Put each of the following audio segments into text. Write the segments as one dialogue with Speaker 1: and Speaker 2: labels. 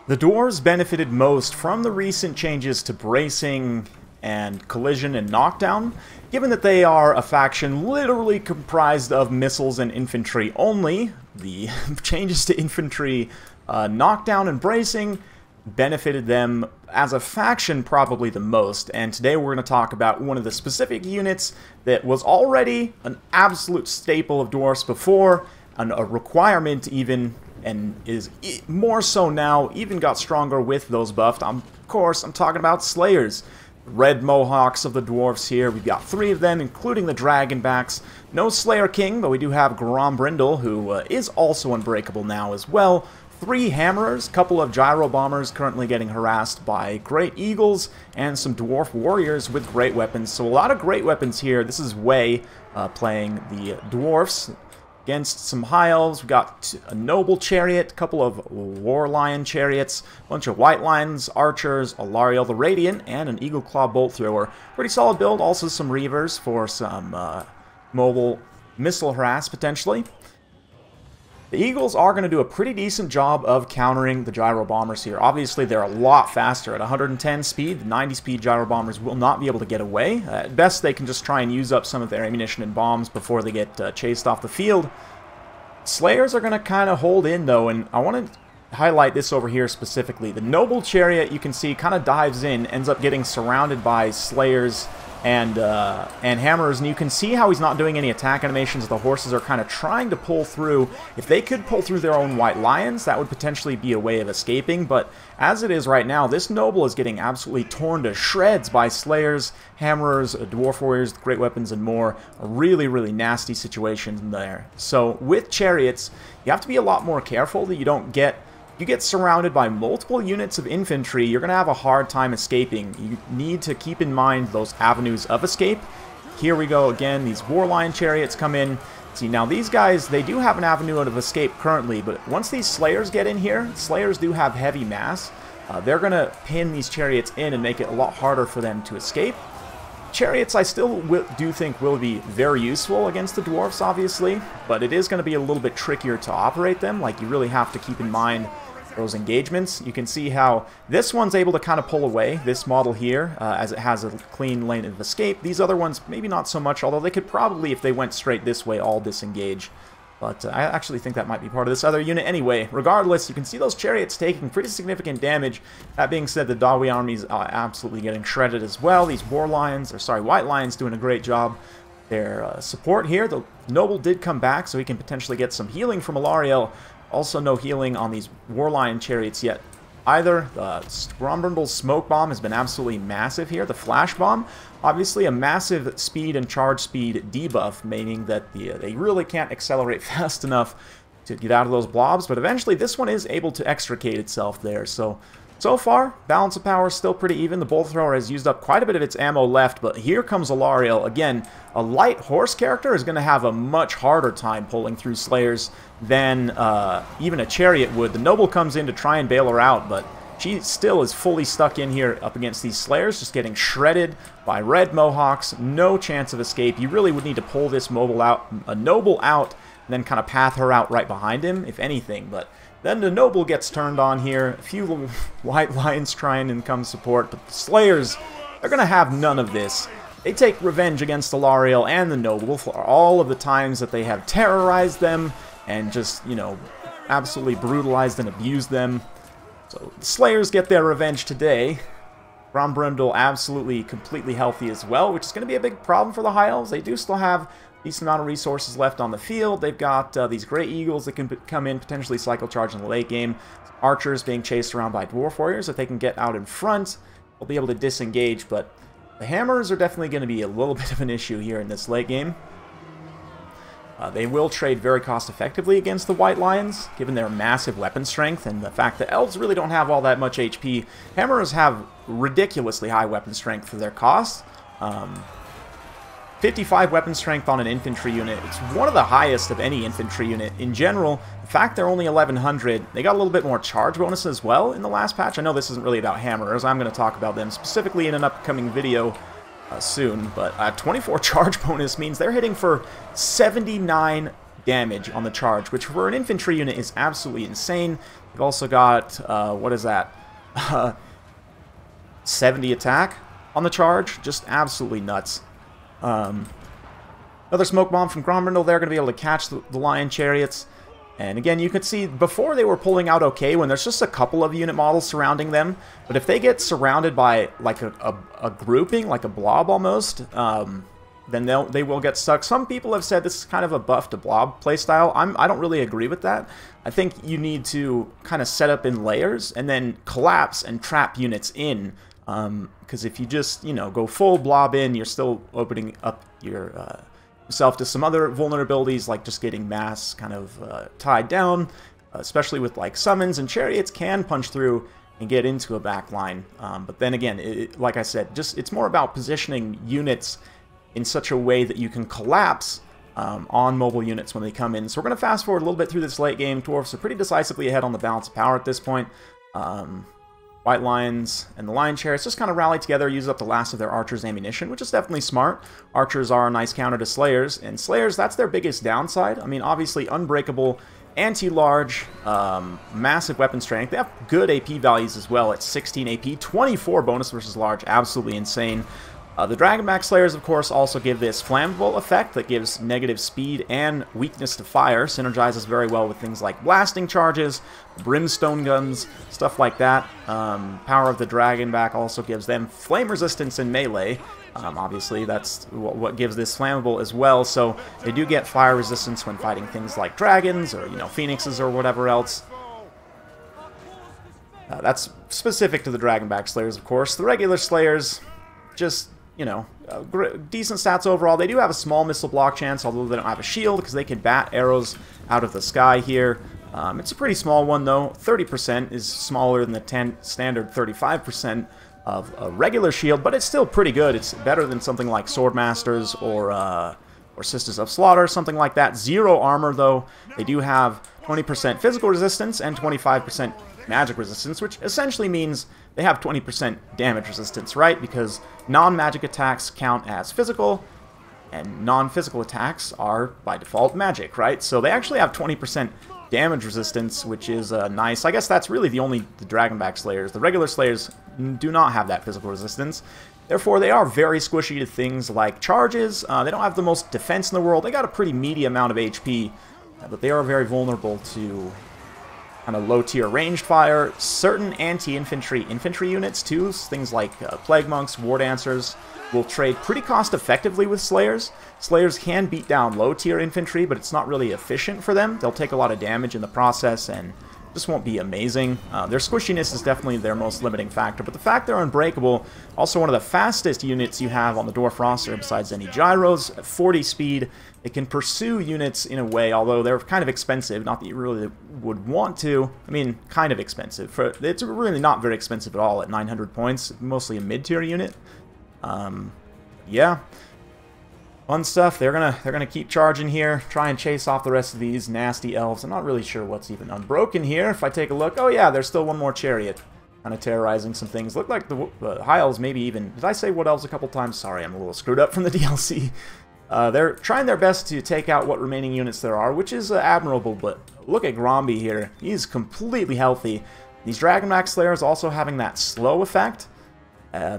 Speaker 1: The Dwarves benefited most from the recent changes to bracing and collision and knockdown, given that they are a faction literally comprised of missiles and infantry only. The changes to infantry knockdown and bracing benefited them as a faction probably the most, and today we're going to talk about one of the specific units that was already an absolute staple of Dwarfs before, a requirement even, and is more so now, even got stronger with those buffed. Of course, I'm talking about Slayers. Red Mohawks of the Dwarfs here. We've got 3 of them, including the Dragonbacks. No Slayer King, but we do have Grombrindle, who is also unbreakable now as well. 3 Hammerers, couple of Gyro Bombers currently getting harassed by Great Eagles, and some Dwarf Warriors with great weapons. So a lot of great weapons here. This is Wei playing the Dwarfs against some High Elves. We've got a Noble Chariot, a couple of War Lion Chariots, a bunch of White Lions, Archers, a Lariel the Radiant, and an Eagle Claw Bolt Thrower. Pretty solid build. Also some Reavers for some mobile missile harass, potentially. The Eagles are going to do a pretty decent job of countering the Gyro Bombers here. Obviously, they're a lot faster. At 110 speed, the 90 speed Gyro Bombers will not be able to get away. At best, they can just try and use up some of their ammunition and bombs before they get chased off the field. Slayers are going to kind of hold in, though, and I want to highlight this over here specifically. The Noble Chariot, you can see, kind of dives in, ends up getting surrounded by Slayers and Hammerers, and you can see how he's not doing any attack animations. The horses are kind of trying to pull through. If they could pull through their own White Lions, that would potentially be a way of escaping, but as it is right now, this Noble is getting absolutely torn to shreds by Slayers, Hammerers, Dwarf Warriors, great weapons, and more. A really, really nasty situation there. So with Chariots, you have to be a lot more careful that you don't get... You get surrounded by multiple units of infantry, you're going to have a hard time escaping. You need to keep in mind those avenues of escape. Here we go again, these War Lion Chariots come in. See, now these guys, they do have an avenue of escape currently, but once these Slayers get in here, Slayers do have heavy mass. They're going to pin these Chariots in and make it a lot harder for them to escape. Chariots, I still do think will be very useful against the Dwarfs, obviously, but it is going to be a little bit trickier to operate them. Like, you really have to keep in mind those engagements. You can see how this one's able to kind of pull away, this model here, as it has a clean lane of escape. These other ones, maybe not so much, although they could probably, if they went straight this way, all disengage. But I actually think that might be part of this other unit anyway. Regardless, you can see those Chariots taking pretty significant damage. That being said, the Dawi armies are absolutely getting shredded as well. These White Lions doing a great job. Their support here, the Noble did come back, so he can potentially get some healing from Alariel. Also no healing on these War Lion Chariots yet either. The Grombrindle's Smoke Bomb has been absolutely massive here. The Flash Bomb, obviously a massive speed and charge speed debuff, meaning that they really can't accelerate fast enough to get out of those blobs, but eventually this one is able to extricate itself there. So far, balance of power is still pretty even. The Bolt Thrower has used up quite a bit of its ammo left, but here comes Alariel. Again, a light horse character is going to have a much harder time pulling through Slayers than even a Chariot would. The Noble comes in to try and bail her out, but she still is fully stuck in here up against these Slayers, just getting shredded by Red Mohawks. No chance of escape. You really would need to pull this Noble out, and then kind of path her out right behind him, if anything, but... Then the Noble gets turned on here. A few White Lions trying and come support, but the Slayers, they're going to have none of this. They take revenge against Alariel and the Noble for all of the times that they have terrorized them and just, you know, absolutely brutalized and abused them. So the Slayers get their revenge today. Grombrindle absolutely completely healthy as well, which is going to be a big problem for the High Elves. They do still have decent amount of resources left on the field. They've got these Great Eagles that can come in, potentially cycle charge in the late game. Archers being chased around by Dwarf Warriors. If they can get out in front, they'll be able to disengage, but the Hammers are definitely going to be a little bit of an issue here in this late game. They will trade very cost-effectively against the White Lions, given their massive weapon strength and the fact that Elves really don't have all that much HP. Hammers have ridiculously high weapon strength for their cost. 55 weapon strength on an infantry unit. It's one of the highest of any infantry unit. In general, the fact they're only 1100, they got a little bit more charge bonus as well in the last patch. I know this isn't really about Hammerers. I'm going to talk about them specifically in an upcoming video soon, but 24 charge bonus means they're hitting for 79 damage on the charge, which for an infantry unit is absolutely insane. You've also got, what is that? 70 attack on the charge. Just absolutely nuts. Another smoke bomb from Grombrindle. They're going to be able to catch the Lion Chariots. And again, you could see before they were pulling out okay when there's just a couple of unit models surrounding them. But if they get surrounded by like a grouping, like a blob almost, then they will get stuck. Some people have said this is kind of a buff to blob playstyle. I don't really agree with that. I think you need to kind of set up in layers and then collapse and trap units in. Because if you just, you know, go full blob in, you're still opening up your yourself to some other vulnerabilities, like just getting mass kind of tied down, especially with like summons, and chariots can punch through and get into a back line. But then again, like I said, it's more about positioning units in such a way that you can collapse on mobile units when they come in. So we're going to fast forward a little bit through this late game. Dwarfs are pretty decisively ahead on the balance of power at this point. White Lions and the Lion Chariots just kind of rally together, use up the last of their Archers' ammunition, which is definitely smart. Archers are a nice counter to Slayers, and Slayers, that's their biggest downside. I mean, obviously unbreakable, anti-large, massive weapon strength. They have good AP values as well at 16 AP, 24 bonus versus large, absolutely insane. The Dragonback Slayers, of course, also give this flammable effect that gives negative speed and weakness to fire. Synergizes very well with things like blasting charges, brimstone guns, stuff like that. Power of the Dragonback also gives them flame resistance in melee. Obviously, that's what gives this flammable as well. So they do get fire resistance when fighting things like dragons or, you know, phoenixes or whatever else. That's specific to the Dragonback Slayers, of course. The regular Slayers, just, you know, decent stats overall. They do have a small missile block chance, although they don't have a shield, because they can bat arrows out of the sky here. It's a pretty small one, though. 30% is smaller than the standard 35% of a regular shield, but it's still pretty good. It's better than something like Swordmasters or Sisters of Slaughter, something like that. 0 armor, though. They do have 20% physical resistance and 25% magic resistance, which essentially means they have 20% damage resistance, right? Because non-magic attacks count as physical, and non-physical attacks are, by default, magic, right? So they actually have 20% damage resistance, which is nice. I guess that's really the Dragonback Slayers. The regular Slayers do not have that physical resistance. Therefore, they are very squishy to things like charges. They don't have the most defense in the world. They got a pretty meaty amount of HP, but they are very vulnerable to kind of low-tier ranged fire. Certain anti-infantry units, too, things like Plague Monks, War Dancers, will trade pretty cost-effectively with Slayers. Slayers can beat down low-tier infantry, but it's not really efficient for them. They'll take a lot of damage in the process and just won't be amazing. Their squishiness is definitely their most limiting factor, but the fact they're unbreakable, also one of the fastest units you have on the Dwarf roster besides any gyros, at 40 speed. It can pursue units in a way, although they're kind of expensive, not that you really would want to. I mean, kind of expensive. It's really not very expensive at all at 900 points, mostly a mid-tier unit. Yeah. Fun stuff. They're gonna keep charging here, try and chase off the rest of these nasty elves. I'm not really sure what's even unbroken here. If I take a look, oh yeah, there's still one more chariot, kind of terrorizing some things. Look like the high elves, maybe even. Did I say wood elves a couple times? Sorry, I'm a little screwed up from the DLC. They're trying their best to take out what remaining units there are, which is admirable. But look at Gromby here; he's completely healthy. These Dragonback Slayers also having that slow effect.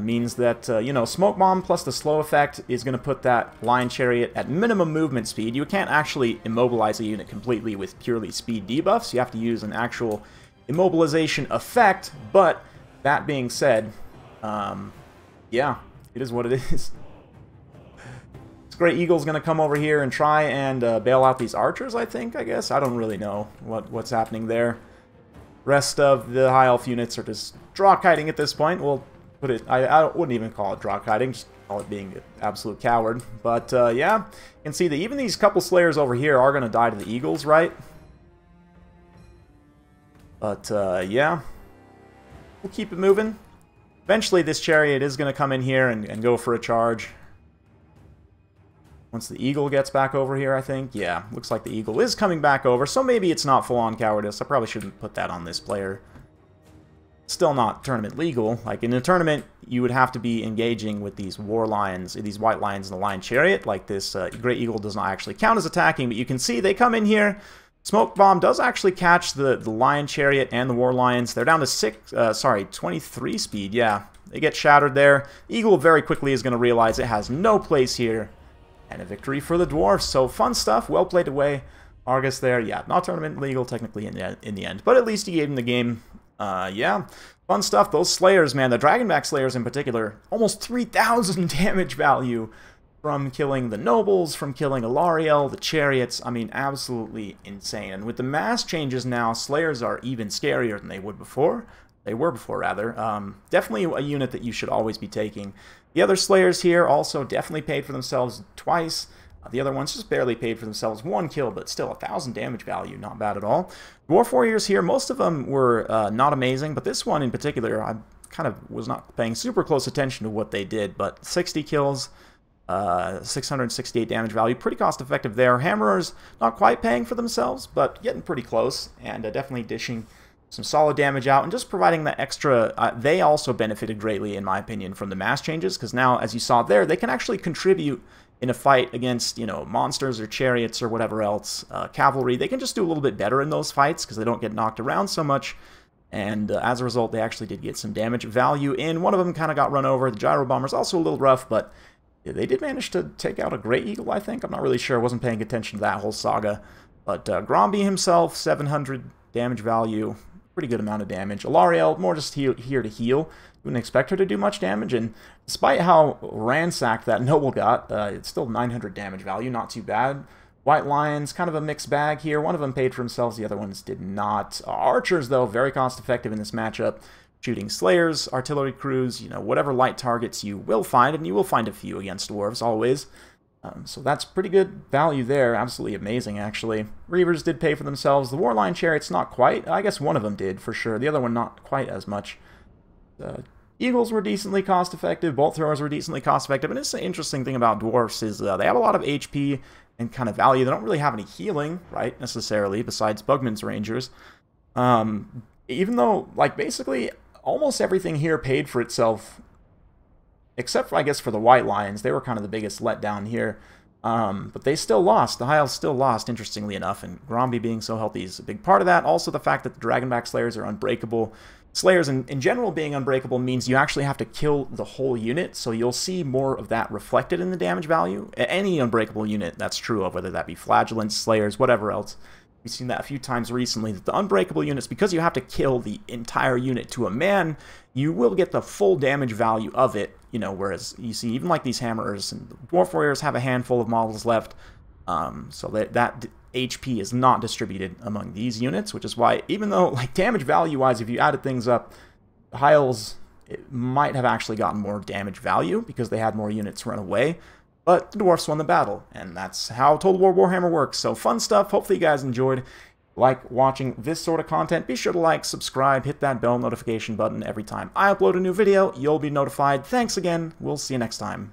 Speaker 1: Means that, you know, Smoke Bomb plus the slow effect is going to put that Lion Chariot at minimum movement speed. You can't actually immobilize a unit completely with purely speed debuffs. You have to use an actual immobilization effect, but that being said, yeah, it is what it is. This Great Eagle's going to come over here and try and bail out these archers, I guess. I don't really know what's happening there. Rest of the High Elf units are just draw-kiting at this point. We'll put it, I wouldn't even call it draw-kiting, just call it being an absolute coward. But, yeah, you can see that even these couple Slayers over here are going to die to the Eagles, right? But, yeah, we'll keep it moving. Eventually, this Chariot is going to come in here and go for a charge. Once the Eagle gets back over here, I think. Yeah, looks like the Eagle is coming back over, so maybe it's not full-on cowardice. I probably shouldn't put that on this player. Still not tournament legal. Like, in a tournament, you would have to be engaging with these war lions, these white lions in the lion chariot. Like this Great Eagle does not actually count as attacking, but you can see they come in here. Smoke Bomb does actually catch the lion chariot and the war lions. They're down to 23 speed. Yeah, they get shattered there. Eagle very quickly is going to realize it has no place here. And a victory for the Dwarfs. So fun stuff. Well played away. Argus there. Yeah, not tournament legal technically in the end. But at least he gave him the game. Yeah, fun stuff. Those Slayers, man. The Dragonback Slayers in particular. Almost 3,000 damage value from killing the Nobles, from killing Alariel, the Chariots. I mean, absolutely insane. And with the mass changes now, Slayers are even scarier than they were before. Definitely a unit that you should always be taking. The other Slayers here also definitely paid for themselves twice. The other ones just barely paid for themselves. 1 kill, but still 1,000 damage value. Not bad at all. Dwarf Warriors here, most of them were not amazing, but this one in particular, I kind of was not paying super close attention to what they did, but 60 kills, 668 damage value, pretty cost effective there. Hammerers not quite paying for themselves, but getting pretty close, and definitely dishing some solid damage out, and just providing that extra. They also benefited greatly, in my opinion, from the mass changes, because now, as you saw there, they can actually contribute in a fight against, you know, monsters or chariots or whatever else, cavalry. They can just do a little bit better in those fights because they don't get knocked around so much. And as a result, they actually did get some damage value in. One of them kind of got run over. The Gyro Bomber's also a little rough, but they did manage to take out a Great Eagle, I think. I'm not really sure. I wasn't paying attention to that whole saga. But Gromby himself, 700 damage value. Pretty good amount of damage. Alariel, more just here to heal. Wouldn't expect her to do much damage, and despite how ransacked that Noble got, it's still 900 damage value, not too bad. White Lions, kind of a mixed bag here. One of them paid for themselves, the other ones did not. Archers, though, very cost-effective in this matchup. Shooting Slayers, artillery crews, you know, whatever light targets you will find, and you will find a few against Dwarves, always. So that's pretty good value there. Absolutely amazing, actually. Reavers did pay for themselves. The Warline Chariots, not quite. I guess one of them did, for sure. The other one, not quite as much. Eagles were decently cost-effective. Bolt throwers were decently cost-effective. And it's an interesting thing about Dwarfs is they have a lot of HP and kind of value. They don't really have any healing, right, necessarily, besides Bugman's Rangers. Even though, like, basically, almost everything here paid for itself, except for, I guess, for the White Lions. They were kind of the biggest letdown here. But they still lost. The Hiles still lost, interestingly enough. And Gromby being so healthy is a big part of that. Also, the fact that the Dragonback Slayers are unbreakable. Slayers, in general, being unbreakable means you actually have to kill the whole unit, so you'll see more of that reflected in the damage value. Any unbreakable unit that's true of, whether that be Flagellants, Slayers, whatever else. We've seen that a few times recently, that the unbreakable units, because you have to kill the entire unit to a man, you will get the full damage value of it, you know, whereas you see even like these Hammerers and Dwarf Warriors have a handful of models left, so that HP is not distributed among these units, which is why, even though, like, damage value-wise, if you added things up, the Hiles might have actually gotten more damage value because they had more units run away, but the Dwarfs won the battle, and that's how Total War Warhammer works. So fun stuff. Hopefully you guys enjoyed. Like watching this sort of content, be sure to like, subscribe, hit that bell notification button every time I upload a new video. You'll be notified. Thanks again. We'll see you next time.